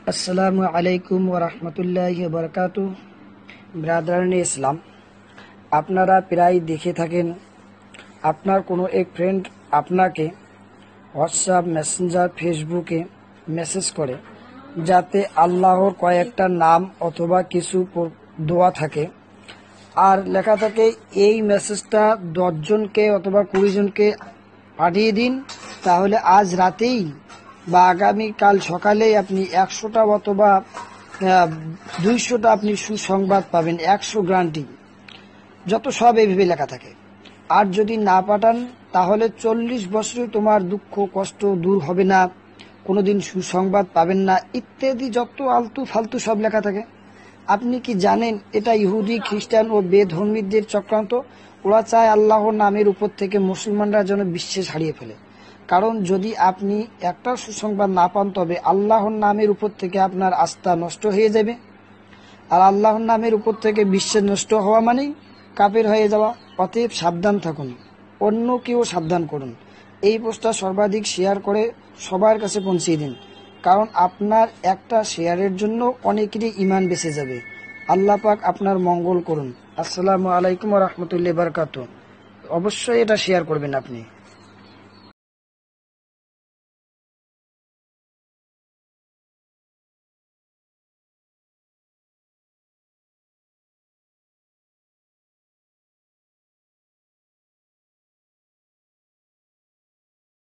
আসসালামু আলাইকুম ওয়া রাহমাতুল্লাহি ওয়া বারাকাতুহু। ব্রাদারান ইসলাম, আপনারা প্রায় দেখে থাকেন আপনার কোনো এক ফ্রেন্ড আপনাকে হোয়াটসঅ্যাপ, মেসেঞ্জার, ফেসবুকে মেসেজ করে, যাতে আল্লাহর কয়েকটা নাম অথবা কিছু দোয়া থাকে, আর লেখা থাকে এই মেসেজটা 10 জনকে অথবা 20 জনকে পাঠিয়ে দিন, তাহলে আজ রাতেই বা আগামীকাল সকালেই আপনি 100টা অথবা 200টা আপনি সুসংবাদ পাবেন, 100 গ্যারান্টি। যত সব এইভাবে লেখা থাকে। আর যদি না পাঠান তাহলে 40 বছরে তোমার দুঃখ কষ্ট দূর হবে না, কোনোদিন সুসংবাদ পাবেন না, ইত্যাদি যত আলতু ফালতু সব লেখা থাকে। আপনি কি জানেন এটা ইহুদি, খ্রিস্টান ও বেধর্মীদের চক্রান্ত? ওরা চায় আল্লাহর নামের উপর থেকে মুসলমানরা যেন বিশ্বাস হারিয়ে ফেলে। কারণ যদি আপনি একটা সুসংবাদ না পান তবে আল্লাহর নামের উপর থেকে আপনার আস্থা নষ্ট হয়ে যাবে, আর আল্লাহর নামের উপর থেকে বিশ্বাস নষ্ট হওয়া মানেই কাফের হয়ে যাওয়া। অতএব সাবধান থাকুন, অন্য কেউ সাবধান করুন। এই পোস্টটা সর্বাধিক শেয়ার করে সবার কাছে পৌঁছিয়ে দিন, কারণ আপনার একটা শেয়ারের জন্য অনেকেরই ঈমান বেঁচে যাবে। আল্লাহ পাক আপনার মঙ্গল করুন। আসসালামু আলাইকুম ওয়া রাহমাতুল্লাহি ওয়া বারাকাতুহু। অবশ্যই এটা শেয়ার করবেন আপনি।